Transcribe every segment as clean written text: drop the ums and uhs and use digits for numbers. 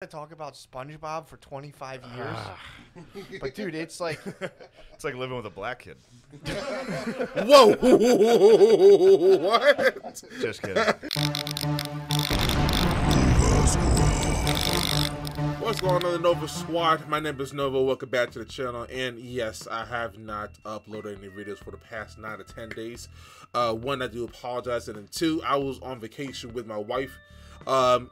talk about SpongeBob for 25 years. But dude, it's like it's like living with a black kid. Whoa! What? Just kidding. What's going on, the Nova Squad? My name is Nova. Welcome back to the channel. And yes, I have not uploaded any videos for the past 9 to 10 days. One, I do apologize, and then two, I was on vacation with my wife.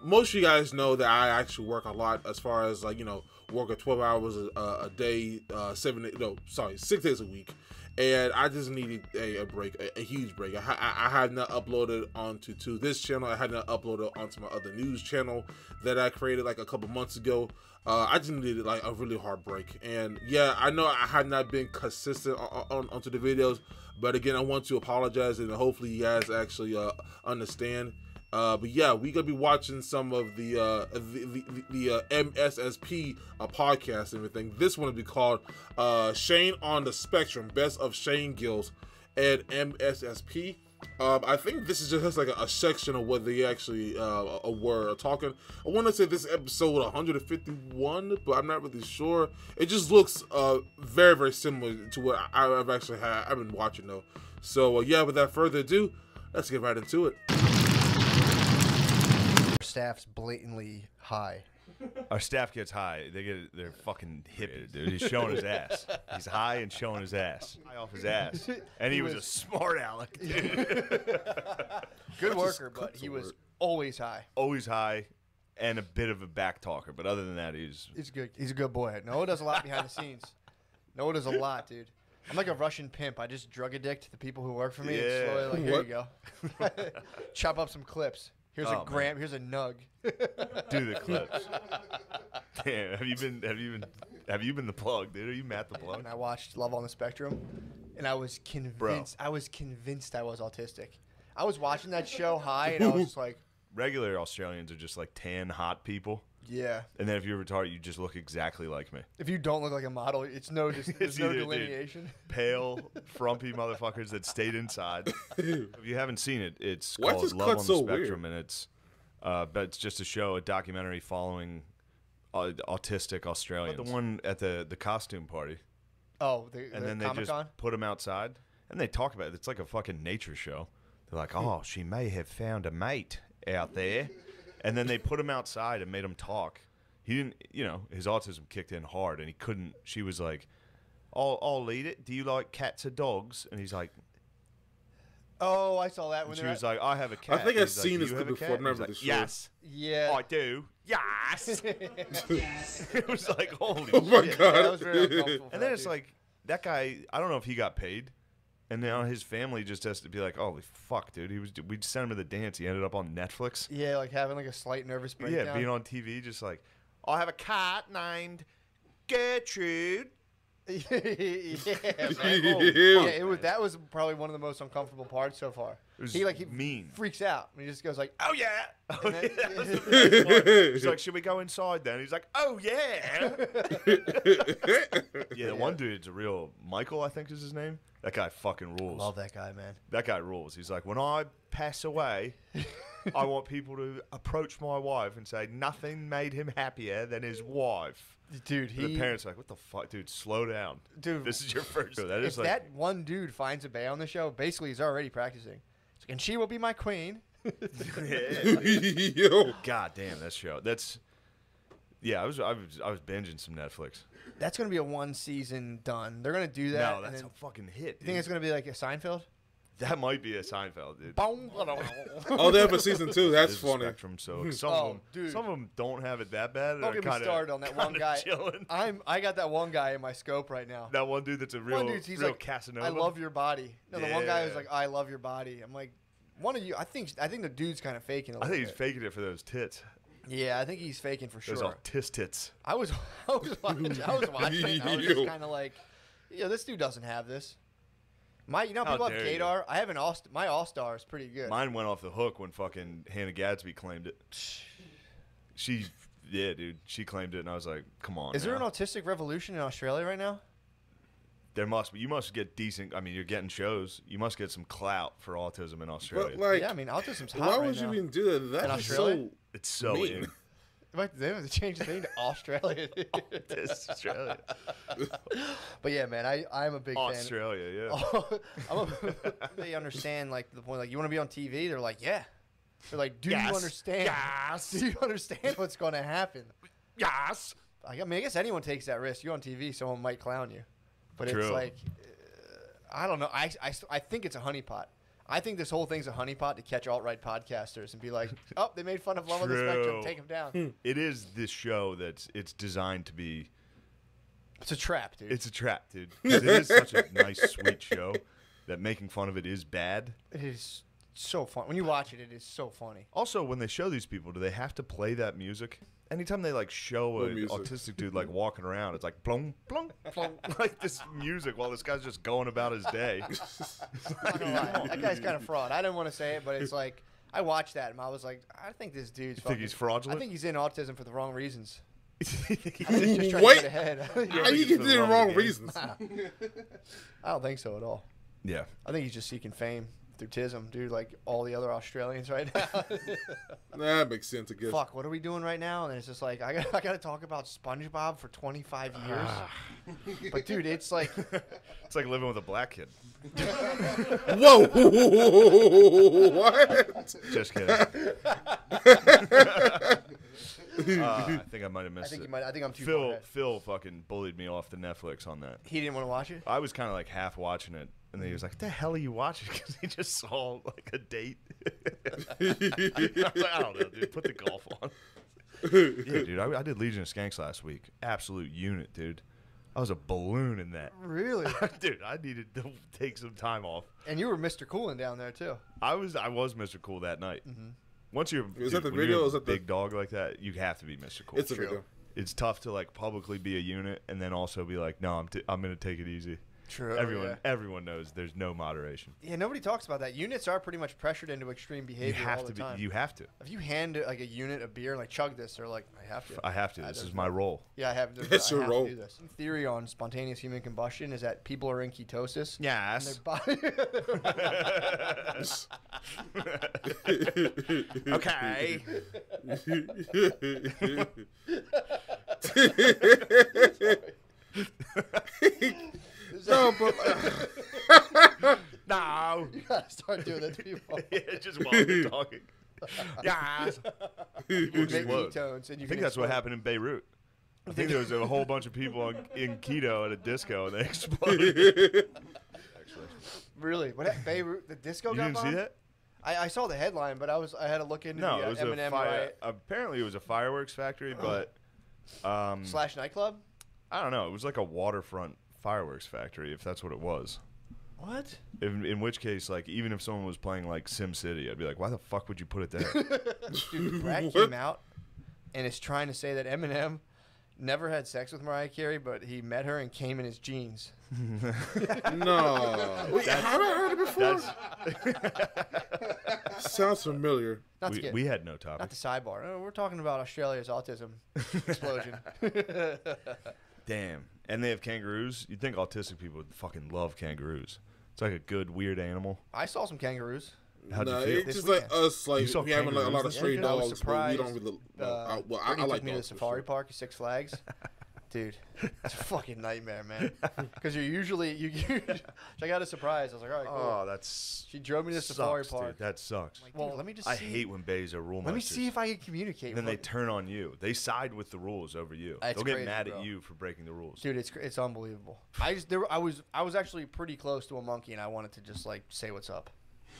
Most of you guys know that I actually work a lot, as far as like, you know, work at 12 hours a day, 6 days a week. And I just needed a break, a huge break. I had not uploaded onto this channel. I had not uploaded onto my other news channel that I created like a couple months ago. I just needed like a really hard break. And yeah, I know I had not been consistent onto the videos, but again, I want to apologize, and hopefully you guys actually understand. But yeah, we're gonna be watching some of the MSSP podcast and everything. This one will be called Shane on the Spectrum, Best of Shane Gills and MSSP. I think this is just like a section of what they actually were talking. I want to say this episode 151, but I'm not really sure. It just looks very, very similar to what I've been watching though. So yeah, without further ado, let's get right into it. staff's blatantly high. Our staff gets high. They're fucking hip, dude. He's showing his ass. He's high and showing his ass. High off his ass. And he was a smart aleck, dude. Good worker, but he was always high. Always high and a bit of a back talker. But other than that, he's good. He's a good boy. Noah does a lot behind the scenes. Noah does a lot, dude. I'm like a Russian pimp. I just drug addict the people who work for me. Yeah. And slowly, like, here you go. Chop up some clips. Here's a gram. Here's a nug. Do the clips. Damn, have you been the plug, dude? Are you Matt the plug? And I watched Love on the Spectrum, and I was convinced. Bro. I was convinced I was autistic. I was watching that show high, and I was just like, regular Australians are just like tan, hot people. yeah. And then if you're retarded, you just look exactly like me. If you don't look like a model, it's no there's no delineation. Pale, frumpy motherfuckers that stayed inside. If you haven't seen it, it's Why is called this Love cut on so the Spectrum, weird? and it's just a show, a documentary following autistic Australians. The one at the costume party. Oh, And then they Comic-Con? just put them outside, and they talk about it. It's like a fucking nature show. They're like, oh, she may have found a mate out there. And then they put him outside and made him talk. He didn't, you know, his autism kicked in hard, and he couldn't. She was like, I'll eat it. Do you like cats or dogs? And he's like, Oh, I saw that when she was like, I have a cat. I think And I've he's like, seen "Do this you have clip a before, cat?" And never he's like, really sure. yes. yeah. I do. Yes. It was like, holy Oh my shit. God. Yeah, I was very uncomfortable. And then it's like, that guy, I don't know if he got paid. And now his family just has to be like, holy fuck, dude. We sent him to the dance. He ended up on Netflix. yeah, like having like a slight nervous breakdown. Yeah, being on TV, just like, I have a cat named Gertrude. yeah, man. Ew. Yeah, it was. That was probably one of the most uncomfortable parts so far. It was He mean. freaks out. And he just goes like, "Oh yeah!" Oh, And then- yeah, that was the best part. He's like, should we go inside then? He's like, oh, yeah. Yeah, the one dude's a real, Michael, I think is his name. That guy fucking rules. Love that guy, man. That guy rules. He's like, when I pass away, I want people to approach my wife and say nothing made him happier than his wife. Dude, And the parents are like, what the fuck, dude? Slow down. Dude, This is your first. That if is like, that one dude finds a bae on the show, basically he's already practicing. He's like, and she will be my queen. Yo. God damn, that show. That's, yeah, I was binging some Netflix. That's gonna be a one season done. They're gonna do that. No, that's a and fucking hit, then, dude. you think it's gonna be like a Seinfeld? That might be a Seinfeld, dude. Oh, they have a season 2. That's There's a funny. Spectrum, so some Oh, of them, dude. some of them don't have it that bad. Don't get me started on that one guy. Chilling. I got that one guy in my scope right now. That one dude that's a real, One dude's he's real like, Casanova. I love your body. No, the one guy was Yeah. like, I love your body. I'm like, one of you. I think the dude's kind of faking a I little think he's bit. faking it for those tits. Yeah, I think he's faking for Those sure. autis tits. I was watching it. I was just Yo. kind of like, yeah, this dude doesn't have this. How People have dare you. gaydar. I have an my all-star is pretty good. Mine went off the hook when fucking Hannah Gadsby claimed it. Yeah, dude, she claimed it, and I was like, come on. Is there an now. autistic revolution in Australia right now? There must be. You must get decent. I mean, you're getting shows. You must get some clout for autism in Australia. But like, Yeah, I mean, autism's hot why right would now. you even do that? In That's Australia? so it's so mean. in. They have to change the thing to Australia. It's Australia. But yeah, man, I'm a big fan. Australia, yeah. They understand like the point. Like, you want to be on TV? They're like, yeah. They're like, do you Yes. understand? Yes. Do you understand what's going to happen? Yes. I mean, I guess anyone takes that risk. You're on TV, someone might clown you. But True. it's like, I don't know. I think it's a honeypot. I think this whole thing's a honeypot to catch alt-right podcasters and be like, oh, they made fun of Love on the Spectrum. True. Take them down. It is this show it's designed to be. It's a trap, dude. It's a trap, dude. 'Cause it is such a nice, sweet show that making fun of it is bad. It is so fun. When you watch it, it is so funny. Also, when they show these people, do they have to play that music? Anytime they like show What an music? autistic dude like walking around, it's like plong, plong, plong, like this music while this guy's just going about his day. I'm not gonna lie. That guy's kind of fraud. I didn't want to say it, but it's like, I watched that and I was like, I think this dude's think he's fraudulent? I think he's in autism for the wrong reasons. I Just trying What? to get ahead. How you think get it's for the the love wrong of the game? reasons? I don't think so at all. Yeah. I think he's just seeking fame through TISM, dude, like all the other Australians right now. That makes sense, I guess. Fuck, what are we doing right now? And it's just like, I got to talk about SpongeBob for 25 years. But, dude, it's like... It's like living with a black kid. Whoa! What? Just kidding. I think I might have missed it. I think I'm too far ahead. Phil fucking bullied me off the Netflix on that. He didn't want to watch it? I was kind of like half watching it, and then he was like, "What the hell are you watching?" Because he just saw like a date. I was like, "I don't know, dude. Put the golf on." Yeah, dude. I did Legion of Skanks last week. Absolute unit, dude. I was a balloon in that. Really? Dude, I needed to take some time off. And you were Mr. Coolin down there, too. I was Mr. Cool that night. Once you're Is dude, that the when video? you're Is a that the- big dog like that, you have to be Mr. Cool. It's a video. It's tough to like publicly be a unit and then also be like, no, I'm gonna take it easy. True. Everyone knows there's no moderation. Yeah, nobody talks about that. Units are pretty much pressured into extreme behavior all the time. You have to. If you hand like a unit a beer, like chug this, they're like, I have to. I have to. This is my role. Yeah, I have. That's I your have role. To do this. Theory on spontaneous human combustion is that people are in ketosis. Yes. And their body. Okay. No, but No. You gotta start doing that to people. Yeah, just while we're talking. Yes. People Make explode. ketones, and you I think that's what happened in Beirut. I think there was a whole bunch of people in keto at a disco and they exploded. Really? What? Beirut, the disco You got didn't see bombed? that? I saw the headline, but I had to look into No, the it was Eminem a fire. riot Apparently, it was a fireworks factory, but / nightclub. I don't know. It was like a waterfront fireworks factory, if that's what it was. What? In which case, like, even if someone was playing like Sim City, I'd be like, why the fuck would you put it there? Dude, Brad came out and is trying to say that Eminem never had sex with Mariah Carey, but he met her and came in his jeans. no. Wait, have I heard it before? Sounds familiar. Not to get, we had no not topic. the sidebar. We're talking about Australia's autism explosion. Damn. And they have kangaroos. You'd think autistic people would fucking love kangaroos. It's like a good, weird animal. I saw some kangaroos. How'd No, you feel? it's This just weekend. like us, like You saw we having like a lot of kangaroos? stray Yeah, dude, I was dogs, but we surprised. don't really. I Brittany like took me to the dogs. for safari sure. park at Six Flags. Dude, it's a fucking nightmare, man. Because I got a surprise. I was like, all right, cool. Oh, that's. She drove me to the safari sucks, park. Dude. That sucks. Like, well, let me just I see. hate when bays are rule Let me masters. see if I can communicate. Then they with turn on you. They side with the rules over you. It's They'll get crazy, mad bro. at you for breaking the rules. Dude, it's unbelievable. I was actually pretty close to a monkey, and I wanted to just like say what's up.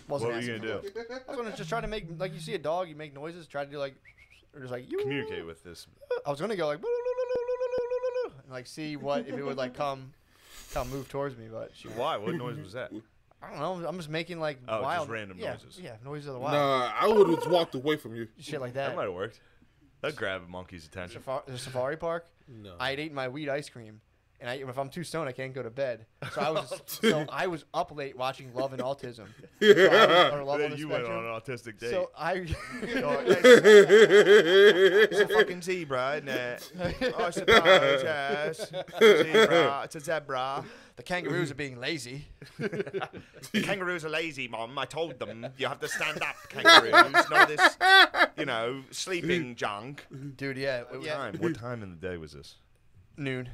What Wasn't were you asking gonna for do? much. I was gonna just try to make, like, you see a dog, you make noises, try to do like, or just like you Communicate with this. I was gonna go like, and like see what if it would like come move towards me, but she, Why? What noise was that? I don't know. I'm just making like Oh, just wild random noises. Yeah, noises of the wild, Nah, I would have just walked away from you. shit like That that. might have worked. That'd grab a monkey's attention. The safari park. No. I'd eaten my weed ice cream, and if I'm too stoned, I can't go to bed. So I was up late watching Love and Autism. So or Love on the You Spectrum. went on an autistic date. So It's a fucking zebra, isn't it? I suppose, yes. Zebra. It's a zebra. the kangaroos are being lazy. The kangaroos are lazy, Mom. I told them you have to stand up, kangaroos. Not this, sleeping junk. Dude, yeah. What time in the day was this? Noon.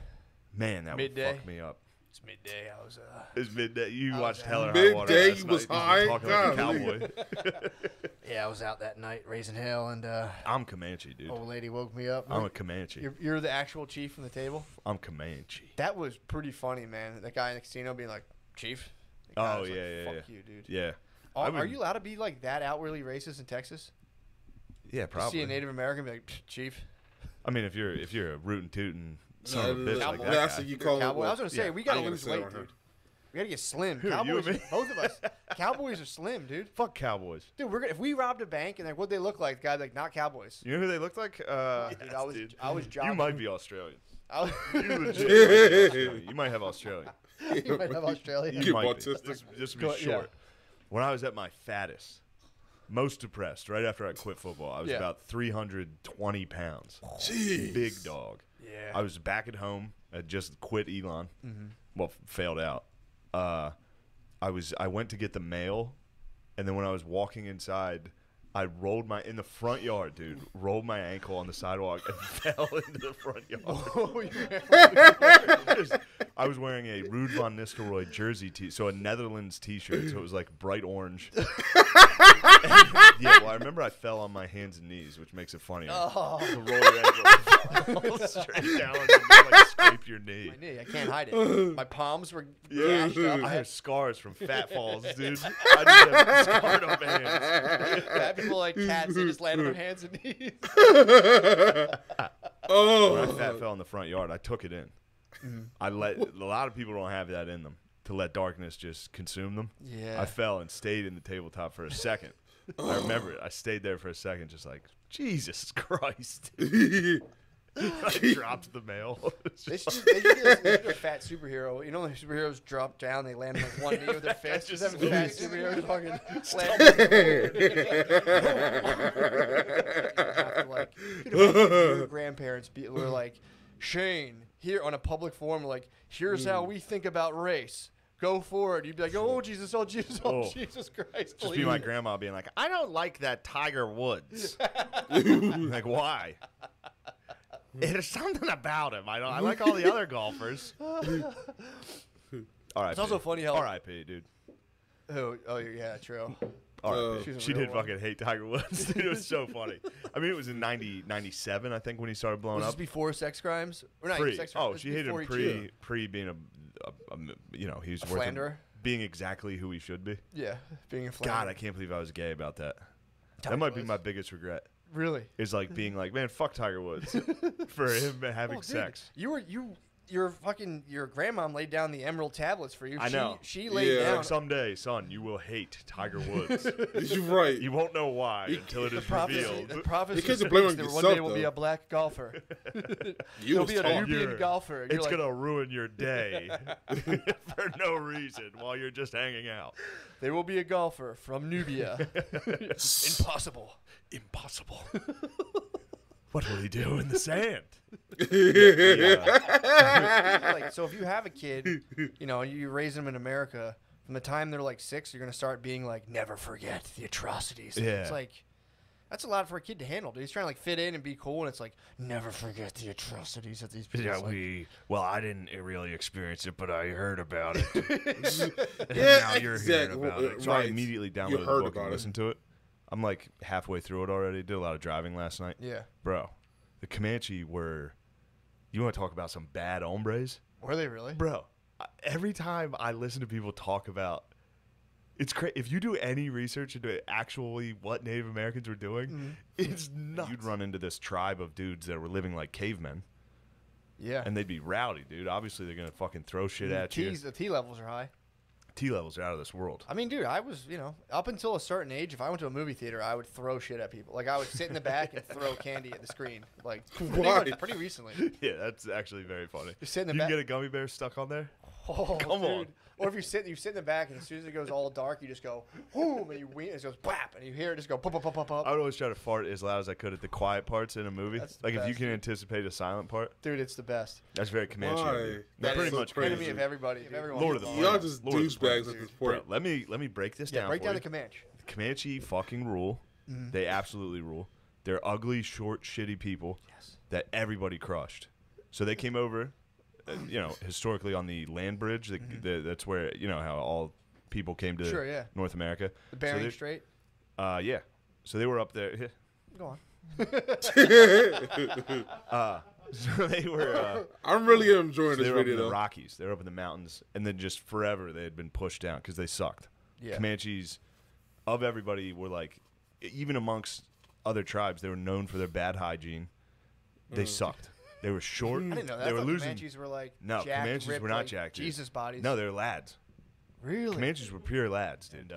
Man, that Midday. would fuck me up. It's midday. I was It's midday. You I watched was Hell or out. High Water Midday, last you was night. high? Talking like a Golly. cowboy. I was out that night raising hell, and I'm Comanche, dude. old lady woke me up. I'm a Comanche. You're the actual chief from the table. I'm Comanche. That was pretty funny, man. That guy in the casino being like, "Chief." The guy Oh, was like, yeah. Fuck you, dude. Yeah. Are you allowed to be like that outwardly racist in Texas? Yeah, You probably. see a Native American be like, "Chief." I mean, if you're a rootin' tootin' son of a bitch like Cowboy. that That's guy. what you call it. Cowboy. I was gonna say we I gotta ain't lose gonna say weight, it on dude. We gotta get slim. Who, you Cowboys, and me? both of us. Cowboys are slim, dude. Fuck Cowboys. Dude, if we robbed a bank and like what they look like, the guy like not Cowboys. You know who they look like? Dude, Yes, I was You jogging. might be Australian. I was, You legit might be Australian. You might have Australian. you might have Australia. You Get might autistic. be. Just to Go- be short. When I was at my fattest, most depressed, right after I quit football, I was Yeah. about 320 pounds. Jeez. Big dog. Yeah. I was back at home. I just quit Elon. Mm-hmm. Well, failed out. I went to get the mail, and then when I was walking inside, I rolled in the front yard, dude. Rolled my ankle on the sidewalk and fell into the front yard. I was wearing a Ruud van Nistelrooy jersey, so a Netherlands T-shirt, so it was like bright orange. Yeah, well, I remember I fell on my hands and knees, which makes it funnier. Oh. To roll your ankle straight down and just, like scrape your knee. My knee, I can't hide it. My palms were gashed up. I have scars from fat falls, dude. I just have scarred up hands. Fat people like cats, they just land on their hands and knees. Oh. When I fat fell in the front yard, I took it in. I let a lot of people don't have that in them to let darkness just consume them. Yeah. I fell and stayed in the tabletop for a second. I remember it. I stayed there for a second, just like Jesus Christ. I dropped the mail. They should do a fat superhero. You know when superheroes drop down, they land on like one knee with their fist. Just have fat superheroes fucking land. Your grandparents were like, Shane, here on a public forum, like, here's how we think about race. Go for it. You'd be like, oh, Jesus, oh, Jesus, oh, Jesus Christ. Just be my grandma being like, I don't like that Tiger Woods. Like, why? There's something about him. I like all the other golfers. All right. It's also funny how. R.I.P. dude. Oh, yeah, true. R.I.P. She's a She real did one. fucking hate Tiger Woods. Dude, it was so funny. I mean, it was in 97, I think, when he started blowing Was this up. before sex crimes? Or not Pre. sex crimes. Oh, this she hated before him he pre being he was worth philanderer? being exactly who he should be. Yeah, being a God, philanderer. I can't believe I was gay about that. Tiger That might be Woods. my biggest regret. Really? Is like being like, man, fuck Tiger Woods for him having Oh, dude, sex. Your grandmom laid down the emerald tablets for you. I know. She laid Yeah. down. Like someday, son, you will hate Tiger Woods. You're right. You won't know why until it is revealed. The prophecy You can't speaks blame on that one yourself, day will be though. a black golfer. You He'll was be a tall. Nubian golfer. And It's you're like, gonna ruin your day for no reason while you're just hanging out. there will be a golfer from Nubia. Impossible. Impossible. What will he do in the sand? Like, so if you have a kid, and you raise them in America, from the time they're like 6, you're gonna start being like, never forget the atrocities. Yeah. It's like, that's a lot for a kid to handle, dude. He's trying to like fit in and be cool, and it's like, never forget the atrocities that these people. Well, I didn't really experience it, but I heard about it. Yeah, Now you're hearing about it. So I right. immediately You downloaded the heard book about and it. listened to it. I'm like halfway through it already. Did a lot of driving last night. Yeah. Bro, the Comanche were... You want to talk about some bad hombres? Were they really? Bro, every time I listen to people talk about... It's crazy. If you do any research into actually what Native Americans were doing, it's nuts. You'd run into this tribe of dudes that were living like cavemen. Yeah. And they'd be rowdy, dude. Obviously, they're going to fucking throw shit at you. The T levels are high. T levels are out of this world. I mean, dude, I was, up until a certain age, if I went to a movie theater, I would throw shit at people. Like, I would sit in the back and throw candy at the screen. Like, pretty recently. Yeah, that's actually very funny. Just sit in the you back. can get a gummy bear stuck on there? Oh, Come dude. on. Or if you sit in the back, and as soon as it goes all dark, you just go, boom, and you wing, and it goes, bap, and you hear it just go, pop, pop, pop, pop, pop. I would always try to fart as loud as I could at the quiet parts in a movie. That's the Like, if you best, can dude. anticipate a silent part. Dude, it's the best. That's very Comanche. Why? of you. That Pretty is so much crazy. Enemy of everybody. Of everyone. Lord of the Y'all Plains. just Lord of the douchebags Plains. at this Bro, point. let me break this down break for down you. the Comanche. Comanche fucking rule. They absolutely rule. They're ugly, short, shitty people that everybody crushed. So they came over, historically on the land bridge. That's where, how all people came to North America. The Bering Strait. Yeah. So they were up there. Go on. So they were. I'm really enjoying So this they were up video in the though. Rockies. They were up in the mountains, and then just forever they had been pushed down because they sucked. Yeah. Comanches, of everybody, were like, even amongst other tribes, they were known for their bad hygiene. They sucked. They were short. I didn't know that. They I were thought losing. Comanches were like No, jacked, Comanches ripped, were not like jacked. Dude. Jesus bodies. No, they're lads. Really? Comanches were pure lads, dude.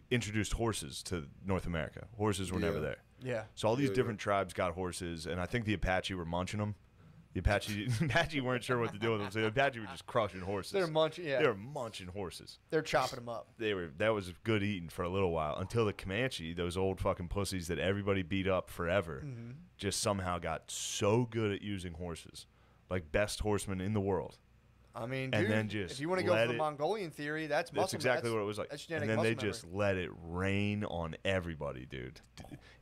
Introduced horses to North America. Horses were never there. Yeah. So all these different tribes got horses, and I think the Apache were munching them. The Apache weren't sure what to do with them, so the Apache were just crushing horses. They're munching. Yeah. They were munching horses. They're chopping them up. That was good eating for a little while until the Comanche, those old fucking pussies that everybody beat up forever, just somehow got so good at using horses, like best horsemen in the world. I mean, And dude, then just if you want to go let for the it- Mongolian theory, that's muscle. That's exactly what it was like. That's And genetic then muscle they memory. just let it rain on everybody, dude.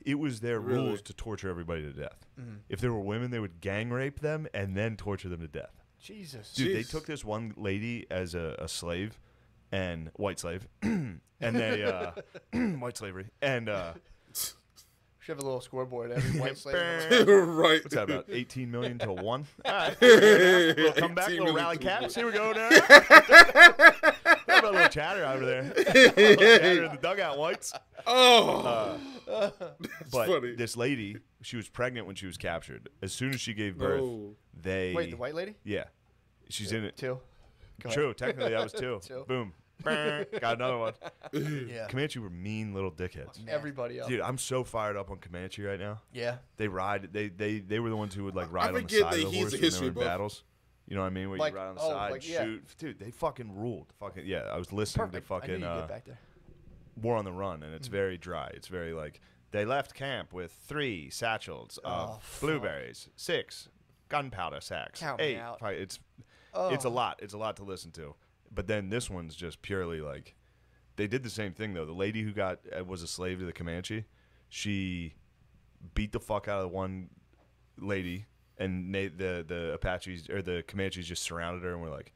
It was their Really? rules to torture everybody to death. If there were women, they would gang rape them and then torture them to death. Jesus. Dude, they Jeez. took this one lady as a slave, and white slave, and they white slavery, and Should have a little scoreboard every white slave. Right. what's that about 18 million to 1? All right, little comeback, 18 little million rally to caps. Here we go now. What about a little chatter over there? Little chatter in the dugout, whites. Oh. But funny. this lady, she was pregnant when she was captured. As soon as she gave birth, No. they Wait, the white lady? yeah, she's in it. Two. Go True, technically that was 2. Two. Boom, got another one. ahead. Yeah. Comanche were mean little dickheads. Everybody else. Dude, I'm so fired up on Comanche right now. Yeah. They ride. They were the ones who would like ride on the forget side that of the he's horse a when they history were in buff. battles. You know what I mean? Where Like- you ride on the oh, side, like, yeah. shoot. Dude, they fucking ruled. Fucking yeah. I was listening Perfect. to I knew fucking you'd get back there. War on the Run, and it's very dry. It's very like they left camp with 3 satchels of blueberries, 6 gunpowder sacks, Count me 8. out. It's a lot. It's a lot to listen to. But then this one's just purely like they did the same thing though. The lady who was a slave to the Comanche, she beat the fuck out of one lady, and the Apaches or the Comanches just surrounded her and were like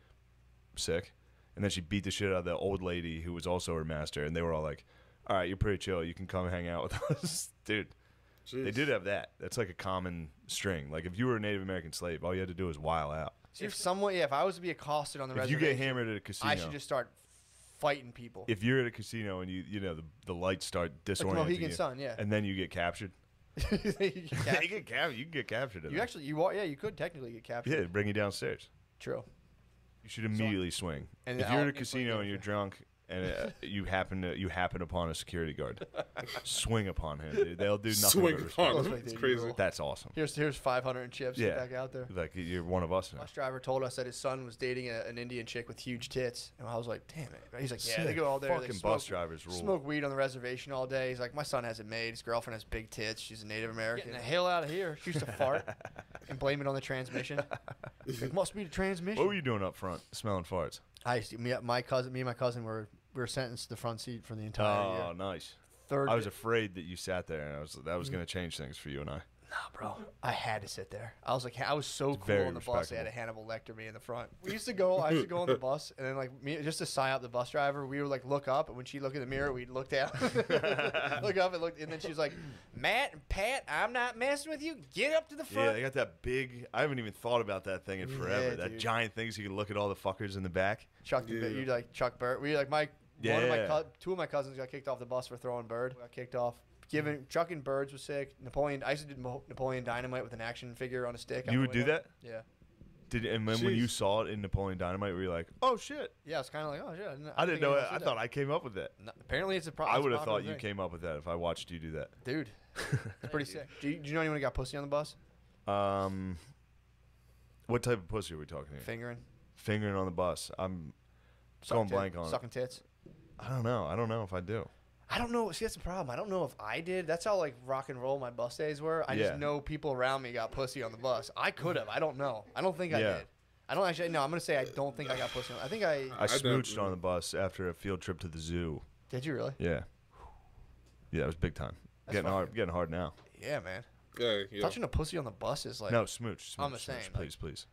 sick. And then she beat the shit out of the old lady who was also her master, and they were all like, "All right, you're pretty chill. You can come hang out with us, dude." Jeez. They did have that. That's like a common string. Like if you were a Native American slave, all you had to do was while out. See, if I was to be accosted on the If you reservation, get hammered at a casino, I should just start fighting people. if you're at a casino and the lights start Like the disorienting Mohegan you, Sun, yeah. and then you get captured. You get captured. You can get captured. You could technically get captured. Yeah, bring you downstairs. True. You should immediately swing. And If then you're I'll at a casino and you're drunk and you happen upon a security guard, swing upon him. Dude. They'll do nothing. Swing but respect. upon Respect, him. It's dude, crazy. you That's awesome. Here's 500 in chips. Yeah. Get back out there. Like you're one of us now. Bus driver told us that his son was dating an Indian chick with huge tits, and I was like, "Damn it!" He's like, "Yeah, they Sick. go all there. They Fucking smoke, bus drivers rule. smoke weed on the reservation all day." He's like, "My son has it made. His girlfriend has big tits. She's a Native American. Getting the hell out of here." She used to fart and blame it on the transmission. It must be the transmission. What were you doing up front, smelling farts? Me and my cousin were sentenced to the front seat for the entire Oh, year. nice. Third. I was afraid that you sat there, and that was going to change things for you and I. Nah, bro. I had to sit there. I was like, I was so cool very on the bus. They had a respectable. Hannibal Lecter me in the front. I used to go on the bus, and then like me, just to sign up the bus driver, we would like look up, and when she looked in the mirror, we'd look down, look up, and then she was like, "Matt and Pat, I'm not messing with you. Get up to the front." Yeah, they got that big. I haven't even thought about that thing in forever. Yeah, that dude. giant thing, so you can look at all the fuckers in the back. Chuck, Yeah. you like Chuck Bird. We like two of my cousins got kicked off the bus for throwing bird. Got kicked off. Chucking birds was sick. I used to do Napoleon Dynamite with an action figure on a stick. You would do that? Yeah. And then when you saw it in Napoleon Dynamite, were you like, oh shit? Yeah, it's kind of like, oh shit. I didn't know it. I thought I came up with that. No, apparently, it's a I would have thought you came up with that if I watched you do that. Dude, it's pretty sick. Do you know anyone who got pussy on the bus? What type of pussy are we talking here? Fingering. Fingering on the bus. I'm going blank on it. Sucking tits. I don't know. I don't know if I do. I don't know. See, that's the problem. I don't know if I did. That's how like rock and roll my bus days were. I just know people around me got pussy on the bus. I could have. I don't know. I don't think I did. I don't actually. No, I'm gonna say I don't think I got pussy. I think I smooched on the bus after a field trip to the zoo. Did you really? Yeah. Yeah, it was big time. Getting hard now. Yeah, man. Yeah. Touching a pussy on the bus is like no smooch. I'm the same. Please.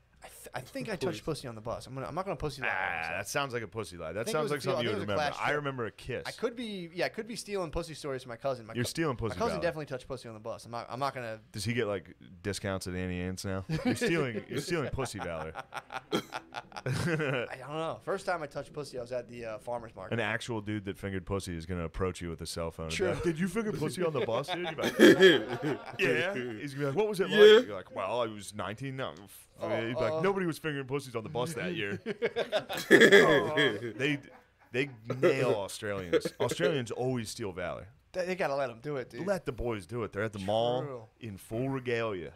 I think I touched pussy on the bus. I'm not gonna pussy lie. That sounds like a pussy lie. That sounds like something you would remember. I remember a kiss. I could be stealing pussy stories from my cousin. You're stealing pussy. My cousin definitely touched pussy on the bus. I'm not gonna. Does he get like discounts at Annie Ann's now? You're stealing pussy valor. I don't know. First time I touched pussy, I was at the farmer's market. An actual dude that fingered pussy is gonna approach you with a cell phone. True. Like, did you finger pussy on the bus, dude? You're like, yeah. He's gonna be like, what was it like? You're like, well, I was 19. No. He'd be like, nobody was fingering pussies on the bus that year. They nail Australians. Australians always steal valor. They gotta let them do it, dude. Let the boys do it. They're at the mall in full regalia,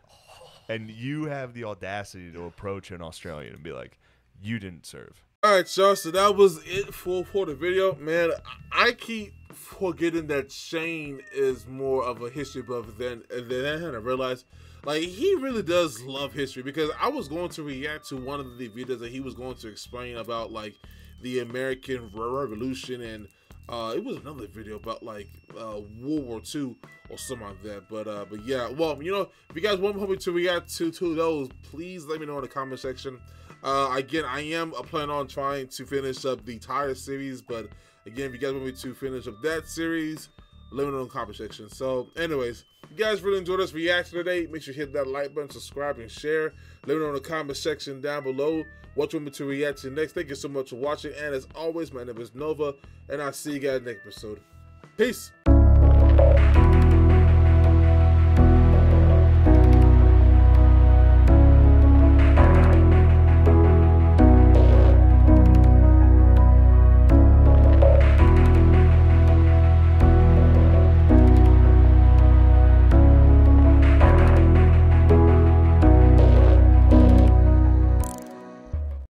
and you have the audacity to approach an Australian and be like, "You didn't serve." All right, y'all. So that was it for the video, man. I keep forgetting that Shane is more of a history buff than I had to realize. Like, he really does love history, because I was going to react to one of the videos that he was going to explain about, like, the American Revolution, and it was another video about, like, World War II or something like that. But yeah, well, you know, if you guys want me to react to those, please let me know in the comment section. Again, I am planning on trying to finish up the Tire series, but again, if you guys want me to finish up that series, let me know in the comment section. So, anyways, if you guys really enjoyed this reaction today, make sure you hit that like button, subscribe, and share. Let me know in the comment section down below what you want me to react to next. Thank you so much for watching, and as always, my name is Nova, and I'll see you guys next episode. Peace.